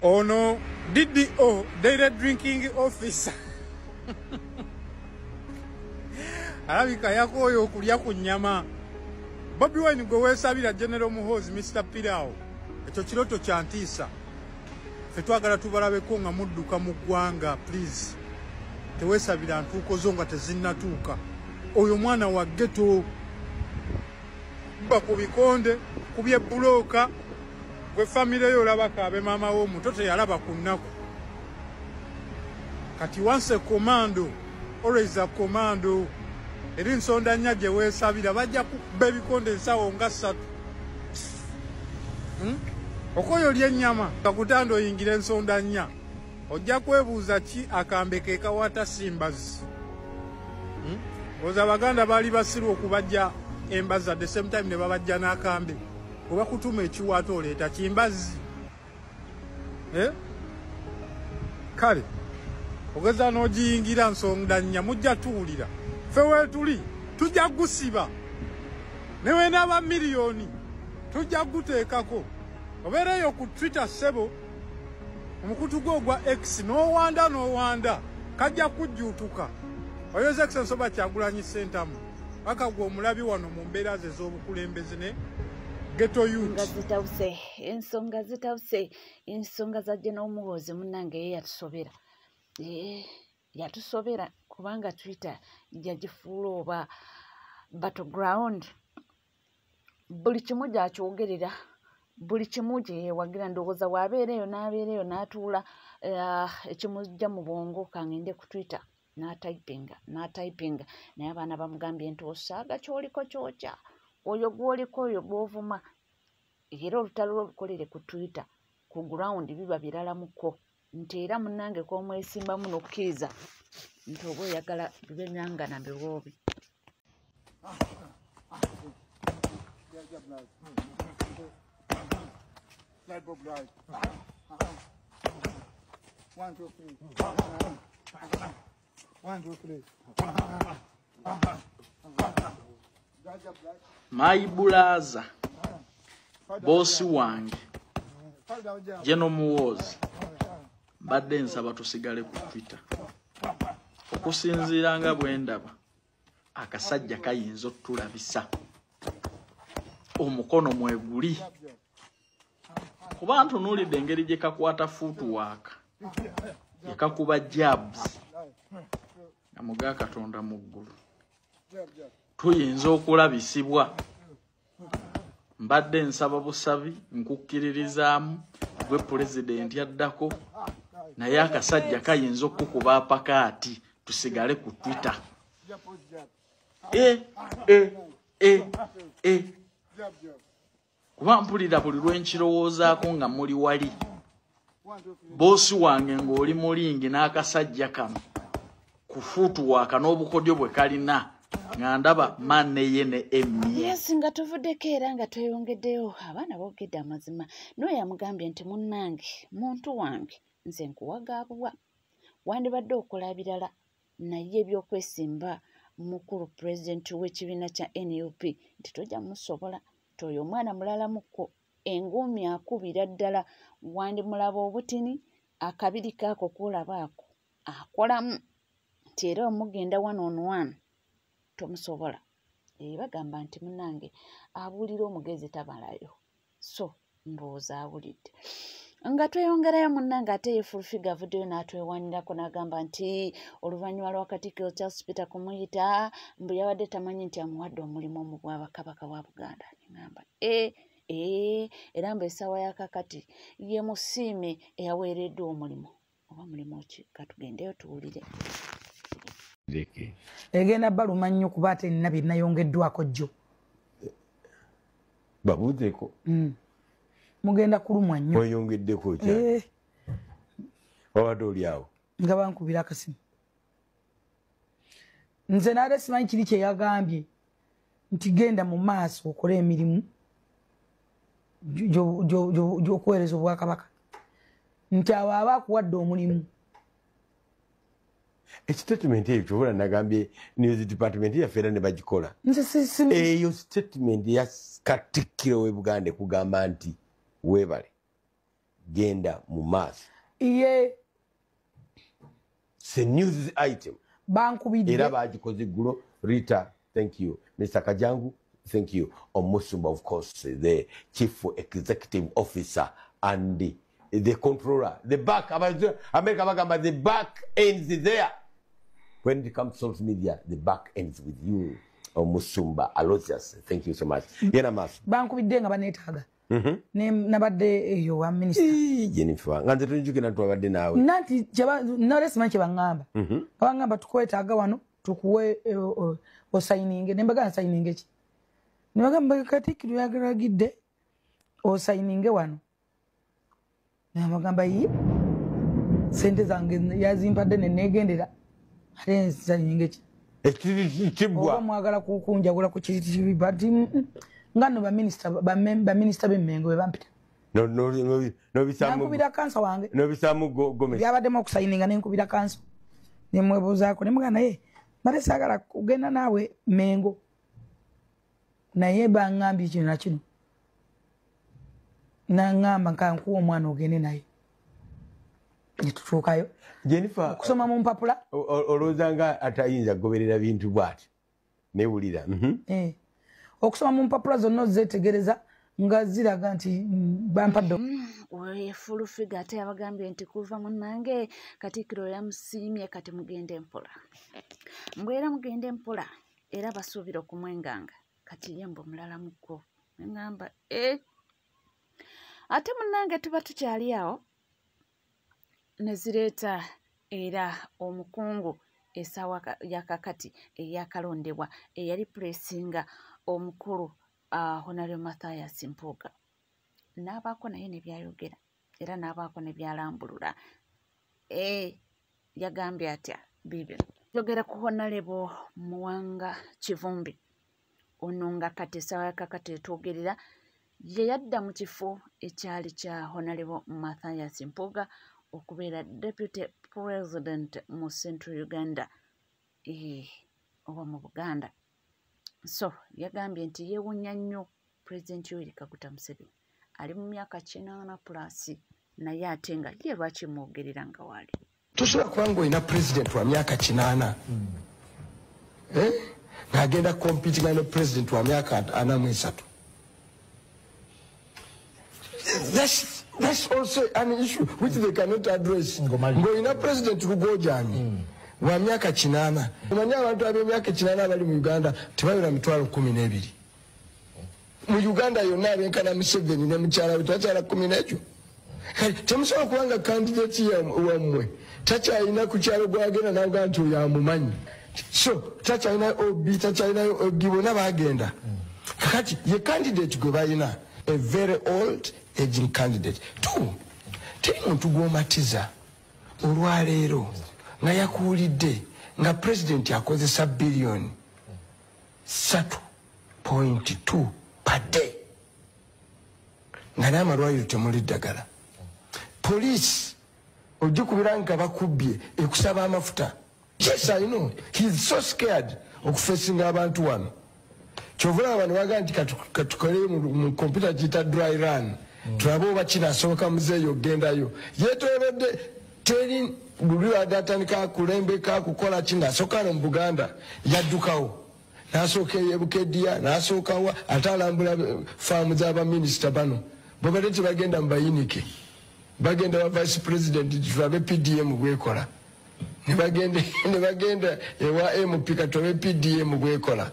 Ono DDO, Daily Drinking Officer. Alabika yakoyo okulya ku nnyama. Bobi Wine gwe weesabira General Muhoozi Mr. Pirao. Ekyo kiroto kya ntiisa. Ffe twagala tubalabeko nga mudduka mu ggwanga, please. Teweesabira ntuuko zo nga tezinnatuuka. Oyo mwana wa ghetto. Ba ku bikonde, ku byebulooka, gwe famire yo olabako abe maama w'omuto teyalaba ku nnaku. Kati once a commando, always a commando. Eri nsonda nnya gye weesabira bajja kukuba ebikonde ensawo nga 3. Okoyo ly'ennyama kakutanda oyingira ensonda nnya. Ojja kwebuuza ki akambe ke kawata simbazi. Oza Abaganda baali basirwa okubajja embazi at the same time ne babajja n'akambe. Oba kutuma ekiwaata oleeta kimbazi. Kale ogeza n'ogiyingira nsonda nnya mujja tuwulira. Ffe weetuli tujja gusiba. Ne wenaaba miliyoni tujja guteekako. Obeereyo ku Twitter sebo omukutu gwo ogwa X n'owanda kajja kujjuutuka. Oyoza X nsoba Kyagulanyi Ssentamu paka gwe omulabi wano mu mbeera ze z'obukulembeze ne ghetto youth. Ensonga za General Muhoozi munnange ye yatusobera. Yatusobera kubanga Twitter yagifuula oba battleground. Buli kimu gyakyogerera. Buli kimu gye yeewagira ndowooza bw'abeereyo n'abeereyo n'atuula ekimujja mu bwongo kangende ku Twitter n'atayipinga naye abaana bamugambye nti osaaga ky'oliko kyokya oyo gw'oliko oyo gw'ovuma era olutalo lw'olukolere ku Twitter ku ground biba biralamuko nti era munnange kw'omwesimbamu n'okkiriza nti oba oyagala bibe nyangana biwoobi. My Bulaza, bosi wange, General Muhoozi, badde nsaba tusigale ku Twitter. Okusinziira nga bwe ndaba, akasajja kayinza otulabisa. Omukono mweguli. Kuba ntunuulidde engeri gye kakwata footwork. Ye kakuba jabs. Na muga Katonda mu ggulu. Tuyinza okulabisibwa. Mbadde nsaba busabi nkukkiririzaamu gwe pulezidenti addako naye akasajja kayinza okukuba apakaati tusigale ku Twitter. Kuba mpulira buli lwenkirowoozaako nga muli wali. Boosi wange ng'oli mulingi n'akasajja kano ku footwork n'obukodyo bwe kalina nga ndaba manne ye ne emmi. Yes, nga tuvuddeko era nga tweyongeddeyo abaana boogedde amazima naye yamugambye nti munnange muntu wange nze nkuwagaabulwa wandibadde okola birala naye ebyokwesimba mukulu pulezidenti w'ekibiina kya NUP nti tojja musobola toyo omwana mulalamuko engumi akubira ddala wandimulaba obutini akabiri kaako kuolabaako akolamu nti era omugenda 1-on-1 tomusobola. Bagamba nti munnange abuulira omugezi tabalayo so ndowooza awulidde. Nga tweyongerayo munnange ate ye Full-Figure avuddeyo n'atwewanirako n'agamba nti oluvannyuma lwa Katikkiro Charles Peter kumuyita mbu yabadde tamanyi nti amuwadde omulimu mu bwabakabaka bwa Buganda. Ngamba era mbu essaawa ya kakati ye musiime eyaweereddwa omulimu oba mulimu ki katugendeyo tuwulire. Egenda baluma nnyo kuba ate nina bye nayongeddwako jjo. Babuuzeeko. Mugenda kulumwa nnyo. Oyongeddeko kya. Wabadde oli awo. Nga bankubira akasimu. Nze naale simanyi kiri kye yagambye nti genda mu maaso okole emirimu gy'okuweereza obwakabaka. Nti abo aba akuwadde omulimu. Statement eyo kyobula nagambye news department yaffe era ne bagikola. Eyo statement ya Katikkiro w'e Buganda kugamba nti weebale genda mu maaso. Iye se news item bankubidde era bagikoze gulo. Rita, thank you. Mr. Kajangu, thank you. Musumba, of course, the chief executive officer and the controller. The back, America, the back ends there. When it comes to social media, the back ends with you. Musumba, Aloysius, thank you so much. Yena mas. Bankubidde nga banetaga. Ne nabadde eyo wa minister. Jennifer, nganze tunjuke na twabadde nawe. Nanti chaba nore simanche bangamba. Bangamba tukwetaga wano tukuwe osaininge nembaga signinge ki. Nebagamba Katikkiro yagaragidde osaininge wano. Nebagamba yi sente zange yazimpadde nenegendera. Ate signinge ki. Ekibwa mwagala kukunjagula ku kiti bati ngano ba minister b'Emmengo bebampita no bisamu nkubira kansa wange no bisamu Gomez byabadde okusayininga nenkubira kansa nemwebuuzaako nemuga naye mate saagala kugenda naawe Mmengo naye baŋŋambye kino nakino naŋŋamba nkankuwa omwana ogende naye netutuukayo Jennifer okusoma mu mpapula olowooza nga atayinza kugoberera bintu bw'ati newulira okusoma mu mpapula zonna ozetegereza nga ziraga nti bampadde wefulufiga ate abagambye nti kuva munnange Katikkiro yamusiimye kati mugende mpola mbwera mugende mpola era basuubira okumwenganga kati ye mbu mulala muggo ngamba ate munnange tuba tukyali awo nezireeta era omukungu esawa yakakati eyakalondebwa eyali pulesinga omukulu Honorable Mathias Mpuuga n'abaako naye ne byayogera era n'abaako ne byalambulula yagambye atya bibino yogera ku Honorable Muwanga Kivumbi ono nga kati esawa yakakati etwogerera ye yadda mu kifo ekyali kya Honorable Mathias Mpuuga okubeera deputy president mu Central Uganda oba mu Buganda. So yagambye nti yeewunya nnyo President Yoweri Kaguta Museveni ali mu myaka 80+ naye ate nga ye lwaki mwogerera nga waali tosobola kuba ng'olina president wa myaka 80 ng'agenda kompitinga ne president wa myaka 43. That's also an issue which they cannot address. Ng'olina president Lugojani wa myaka 80. Omanyi abantu ab'emyaka 80 abali mu Uganda tebawera 12,000. Mu Uganda yonna abenkana Museveni ne mukyala we takyala 10 n'ekyo. Temusobola kubanga candidate wammwe takyalina ku kyalo gwagenda naga nti oyo amumanyi. So takyalina obi takyalinayo ogi bonna baagenda. Kakati ye candidate gwe balina a very old aging candidate. Two, teri muntu gw'omatiza olwaleero nga yakuulidde nga president akozesa billion 3.2 per day nga n'amalwaliro temuli ddagala. Police ogikubira nga bakubbye ekusaba amafuta. Yes, I know. He's so scared okufacinga abantu wano. Kyovula abantu baga nti katukole mu computer kita dry run. Tulabe oba kinasooka muzeeyo gendayo. Yetoolodde teri buli adatandika kulembeka kukola kinasooka mu Buganda yaddukawo. Nasooka eyebukedya nasookawa atalambula faamu z'abaminister bano. Bobadde tebagenda mu bayinike. Bagenda wa vice president tulabe PDM bwekola. Ne bagenda ewa MP katobe PDM bwekola.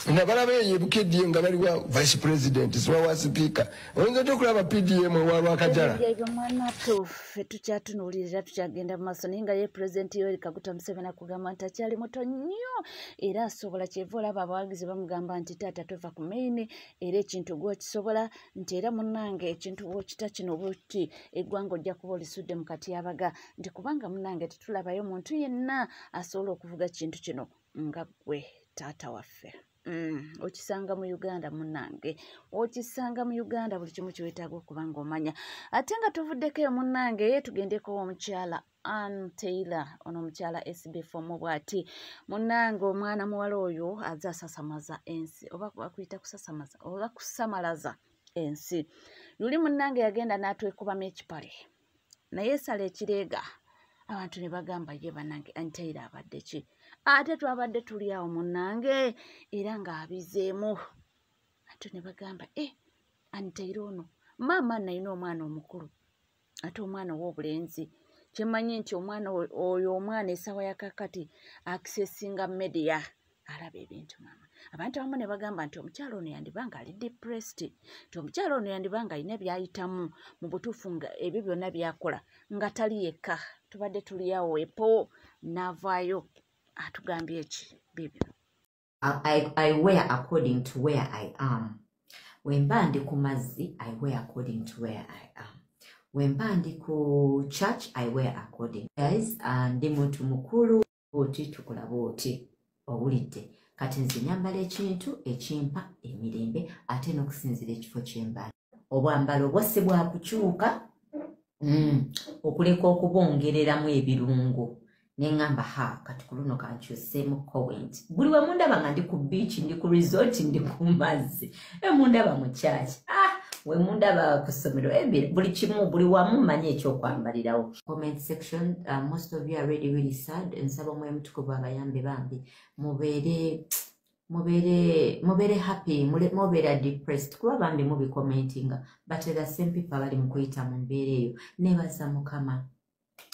Nabalabe yebukedye nga bali wa vice president wa speaker. Oyinza okulaba PDM wa Lwakajala. Mwana tufe tukyatunuulirira tukyagenda mu maaso naye nga ye President Yoweri Kaguta Museveni akugamba nti akyali muto nnyo era asobola kyeva olaba abawagizi bamugamba nti taata tova ku maini era ekintu gw'okisobola nti era munnange ekintu bw'okita kino bw'oti eggwanga ojja kuba olisudde mu katyabaga nti kubanga munnange tetulabayo muntu yenna asobola okuvuga kintu kino nga ggwe taata waffe. Okisanga mu Uganda munnange okisanga mu Uganda buli kimu kiwetaaga okuba ng'omanya ate nga tuvuddeko munnange tugendeko omukyala Ann Taylor ono omukyala SB4 bw'ati munnange omwana muwala oyo azza asasamaza ensi oba bakuyita kusasamaza oba kusamalaza ensi luli munnange yagenda n'atwekubamu ekipale naye sala ekireega abantu ne bagamba ye bannange Antaira abadde ki ate twabadde tuli awo munnange era ng'abizeemu ate ne bagamba Antaira ono maama nalina omwana omukulu ate omwana ow'obulenzi kyemmanyi nti omwana oyo omwana essaawa yakakati akisesinga media alaba ebintu maama abantu abamu ne bagamba nti omukyalo ono yandibanga ali depressed nti omukyalo ono yandibanga alina byayitamu mu butuufu nga ebyo byonna byakola nga tali yekka tubadde tuli awo epo n'avaayo atugambye eki bibyo. I wear according to where I am. When bandi ku mazzi, I wear according to where I am. When bandi ku church, I wear according. Guys, ndi muntu mukulu oti tukola boti owulidde kati nze nyambala ekintu ekimpa emirembe ate n'okusinzira ekifo kyembala obwambalo bwase bwakukyuka okuleka okubongereramu ebirungo neŋŋamba kati ku luno kankyuseemu comment buli we mundaba nga ndi ku beach ndi ku resort ndi ku mazzi mundaba mu church we mundaba ku ssomero buli kimu buli wamu mmanyi ekyokwambalirawo. Comment section, most of you are really sad. Nsaba Omwoyo Mutukuvu abayambe bambi mubeere happy mubeera depressed kuba bambi mubicommentinga but the same people abali mu kuyita mu mbeera eyo neebaza Mukama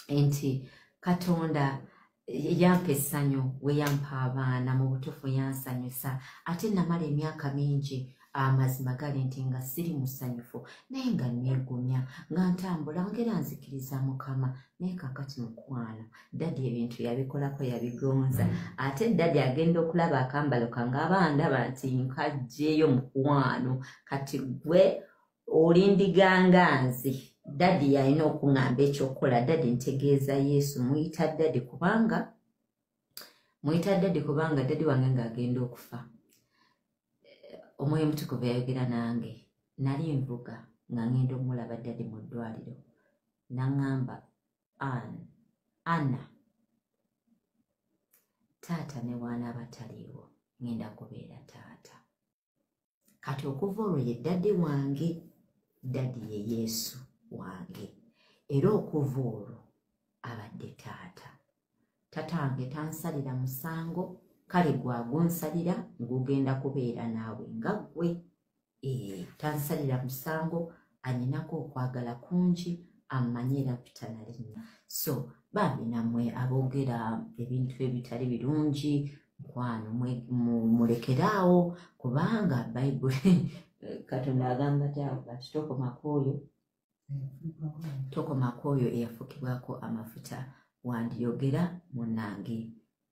nti Katonda yampa essanyu we yampa abaana mu butuufu yansanyusa ate namala emyaka mingi amazima gali nti nga siri musanyufu naye nga neegumya nga ntambula ngera nzikiriza Mukama naye kakati mukwano dadi ebintu yabikolako yabigonza ate dadi agenda okulaba akambalo kange abandaba nti nkajjeeyo mukwano kati gwe olindiganga nze dadi yalina okuŋŋamba ekyokukola dadi ntegeeza Yesu muyita dadi kubanga dadi wange ng'agenda okufa. Omwoyo Mutukuvu yayogera nange nali nvuga nga ngenda omulaba dadi mu ddwaliro n'aŋŋamba Anna taata ne wana abataliiwo ngenda kubeera taata kati okuva olwo ye dadi wange dadi ye Yesu wange era okuva olwo abadde taata tatange tansalira musango kale gwagonsalira ngugenda kubeera naawe nga ggwe tansalira musango anyinako okwagala kungi amanyira pitanalinnya so bambi nammwe aboogera ebintu ebitali birungi mukwano mulekeraawo kubanga Bayibuli Katonda agamba ti tokomako oyo eyafukibwako amafuta wandiyogera munnange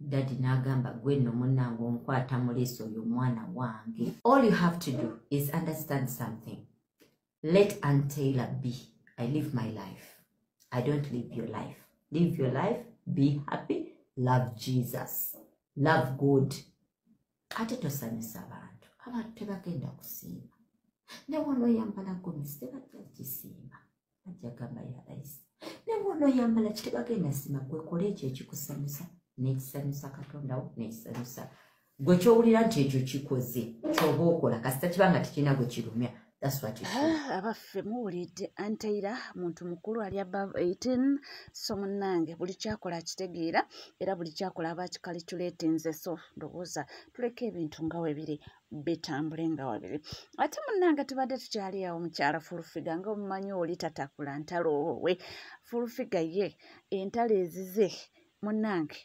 dadi n'agamba gwe nno munnange onkwata muleesi oyo omwana wange. All you have to do is understand something. Let Antaira be. I live my life. I don't live your life. Live your life, be happy, love Jesus, love God. Ate tosanyusa abantu tebagenda kusiiba ne wono yambala gomesi tebajja kisiiba ajja gamba ya layisi ne wono yambala kitebagenda sima kwekola ekyo ekikusanyusa n'ekisanyusa Katonda wo n'ekisanyusa gwe kyowulira nti ekyo kikoze kyoba okola kasita kibanga tekirina gwe kirumya. That's what you do. Abaffe muwulidde Antaira muntu mukulu ali above 18 so munnange buli kyakola akitegeera era buli kyakola abakicalculatinze so ndowooza tuleke ebintu nga webiri bitambule nga webiri. Ate munnange tubadde tukyali awo mukyala Fulufiga nga omumanyi oli tatakula ntalo wowe Fulufiga ye entalo ezize munnange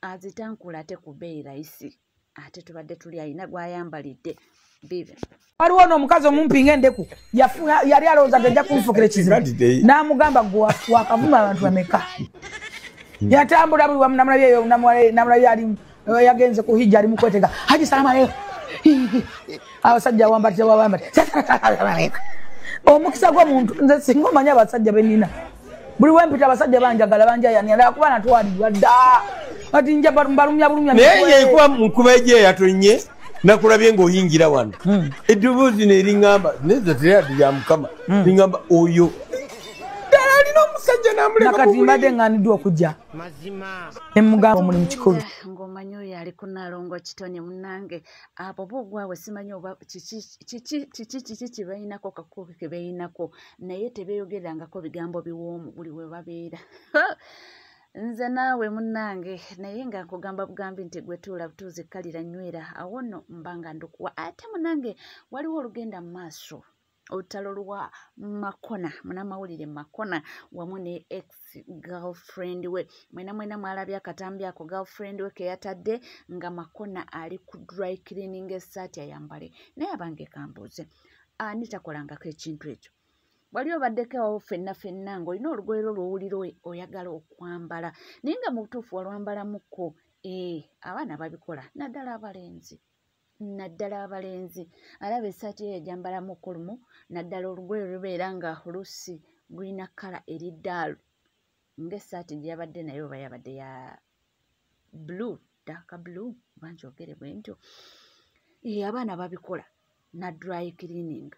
azitankula ate kubeera isi ate tubadde tuli ayina gwayambalidde bibe. Waliwo n'omukazi omumpinga endeku yali alowooza nti ajja kumufukira ekizibu n'amugamba wakavuma abantu bameka yatambula buli wamu namulabye ali yagenze ku hijja ali mukwetega haji salama alaikum abasajja wambati omukisa gw'omuntu nze singa omanyi abasajja benina buli wempita abasajja banjagala banjayanira kuba natwalibwa dda ati nja balumya naye yekuba mukuba eje yatonye nakulabye ng'oyingira wano eddoboozi neeriŋŋamba neza teradi ya Mukama liŋŋamba oyo ddala n'omusajja n'amuleka nakati mbadde ŋŋaniddwa okujja ne mugamba omulimu kikulu ng'omanyi oyo ali ku Nalongo Kitone munnange abo boogwawe simanyi oba kiki kye balinako kakubi ke balinako naye tebeeyogerangako bigambo biwoomu buli we babeera nze naawe munnange naye nga nkugamba bugambi nti gwe tuula butuuzi kkalira nywera awo nno mba nga ndukuwa ate munnange waliwo olugenda mu maaso olutalo lwa Makona munnamawulire Makona wamu ne ex girlfriend we mwena mwalabye akatambi ako girlfriend we keyatadde nga Makona ali ku dry cleaning essaati ayambale naye abange kambuuze ani takolangako ekintu ekyo wali obaddeko awo ffenna ng'olina olugoye lw'owulira oyagala okwambala naye nga mu butuufu walwambalamuko abaana babikola naddala abalenzi alaba essaati eyo yajambalamu okulumu naddala olugoye lubeera nga oluusi gulina kkala eriddaalo ng'essaati gye yabadde naye oba yabadde ya blue dark blue banjogere bwe ntyo abaana babikola na dry cleaning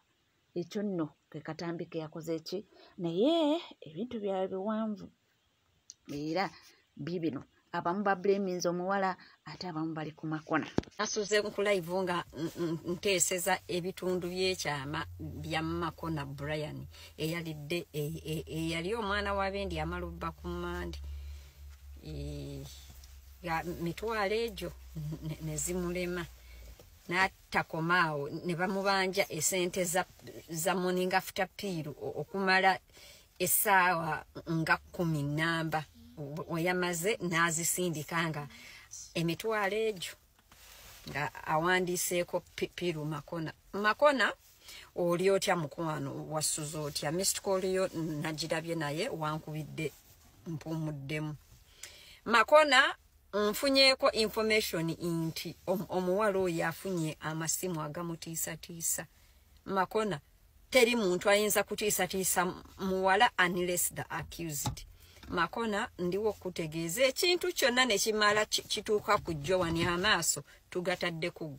ekyo nno ke katambi ke yakoze eki naye ebintu byawe biwanvu era bibino abamu bableminze omuwala ate abamu bali ku Makona asuze ku live nga nteeseza ebitundu by'ekyama bya Makona Brian eyalidde eyali omwana wa Bendi amalubba ku Mandi ya mitwalo egyo ne zimulema n'atakomaawo ne bamubanja esente za morning after pill okumala essaawa nga 10 namba oyamaze n'azisindika nga emitwalo egyo nga awandiiseeko piru Makona oli otya mukwano wasuza otya missed call yo nagirabye naye wankubidde mpumuddemu Makona nfunyeeko information nti omuwala oyo afunye amasimu agamutiisatiisa Makona teri muntu ayinza kutiisatiisa muwala unless the accused Makona ndiwo kutegeeza ekintu kyonna ne kimala kituuka ku Joan amaaso tugatadde ku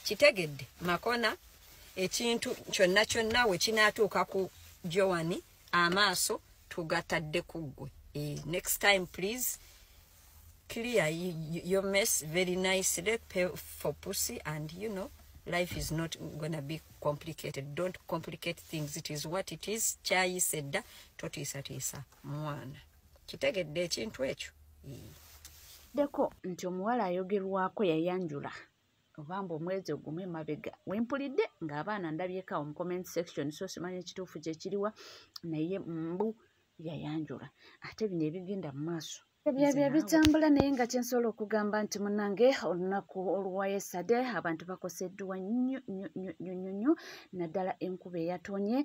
kitegedde Makona ekintu kyonna we kinaatuuka ku Joan amaaso tugatadde ku ggwe next time please clear your mess very nicely, pay for pussy, and you know life is not gonna be complicated. Don't complicate things. It is what it is. Chai said totisatisa mwana kitegedde ekintu ekyo deko nti omuwala ayogerwako yayanjula obamba omwezi ogumu emabega wempulidde ng'abaana ndabyeko mu comment section so simanyi ekituufu kye kiriwa naye mbu yayanjula ate bino ebigenda mu maaso ebyabya bitambula naye nga kyensobola okugamba nti munnange olunaku olwayesade abantu bakoseddwa nnyo naddala enkuba eyatonye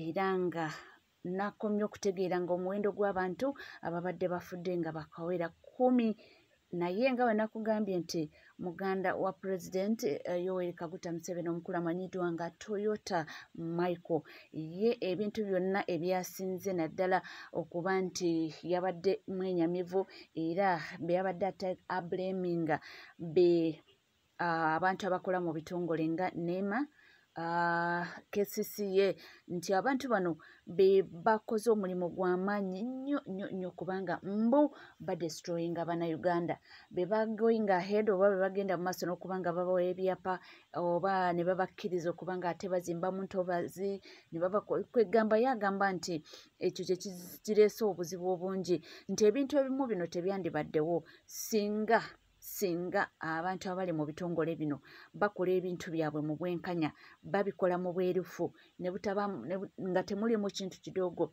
era nga nakomye okutegeera ng'omuwendo gw'abantu ababadde bafudde nga bakawera 10 naye nga we nakugambye nti muganda wa President Yoweri Kaguta Museveni omukulu amanyiddwa nga Toyota Michael ye ebintu byonna ebyasinze naddala okuba nti yabadde mwenyamivu era beyabadde ableminga abantu abakola mu bitongole nga NEMA KCCA nti abantu bano be bakoze omulimu gw'amaanyi nnyo kubanga mbu badestroyinga Bannayuganda be bagoing ahead oba be bagenda mu maaso n'okubanga babawa ebyapa oba ne babakkiriza okubanga ate bazimba mu ntobazi ne babakwegamba yagamba nti ekyo kye kireese obuzibu obungi nti ebintu ebimu bino tebyandibaddewo singa abantu abali mu bitongole bino bakola ebintu byabwe mu bwenkanya babikola mu bwerufu nga temuli mu kintu kidogo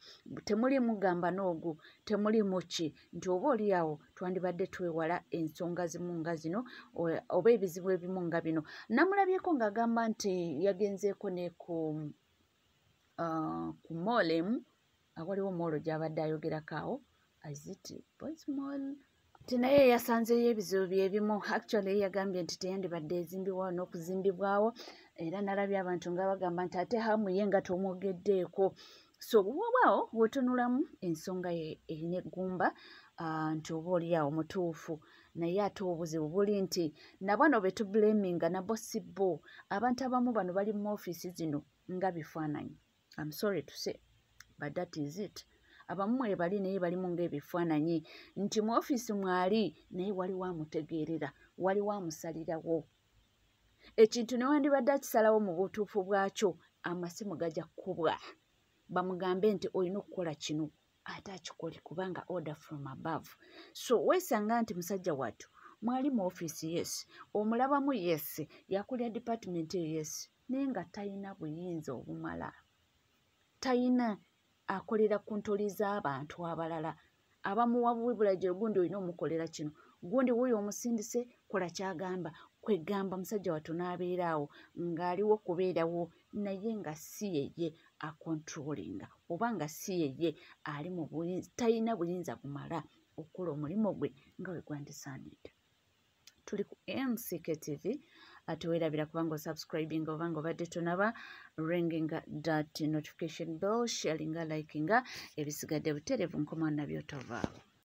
temuli mugamba n'ogu temuli muki nti oba oli awo twandibadde twewala ensonga zimu nga zino oba ebizibu ebimu nga bino namulabyeko ng'agamba nti yagenzeeko ne ku molemu awaliwo moolo gy'abadde ayogerako awo aziti boys mall naye yasanzeyo ebizibu byebimu actually yagambye nti teyandibadde ezimbibwawo n'okuzimbibwawo era nalabye abantu nga bagamba nti ate hamu ye nga tomwogeddeeko so bwobaawo bwetunulamu ensonga erina eggumba nti oba oli awo mutuufu naye ate obuzibu buli nti nabano betubleminga nabo si bo abantu abamu bano bali mu ofiisi zino nga bifaananyi I'm sorry to say but that is it abamu mwebali naye balimu ng'ebifaananyi nti mu ofiisi mwali naye waliwo amutegeerera waliwo amusalirawo ekintu newandibadde akisalawo mu butuufu bwakyo amasimu gajja kkubwa bamugambe nti olina okukola kino ate akikole kubanga order from above. So weesanga nti musajja wattu mwali mu ofiisi yes omulabamu yes yakulira department yes naye nga talina buyinza obumala talina akolera ku ntoli z'abantu abalala abamuwa bubulagiro gundi olina omukolera kino gundi wuyo omusindise kola kyagamba kwegamba musajja wattu n'abeeraawo ng'aliwo kubeerawo naye nga si yeye akontrolinga oba nga si yeye ali mu buyinza talina buyinza bumala okukola omulimu gwe nga bwe gwandisaanidde. Tuli ku MCK TV atuweerabira kubanga osubscribinga oba nga obadde tonaba ringinga that notification bell sharinga likinga ebisigadde butereevu nkoma nabyo tovaawo.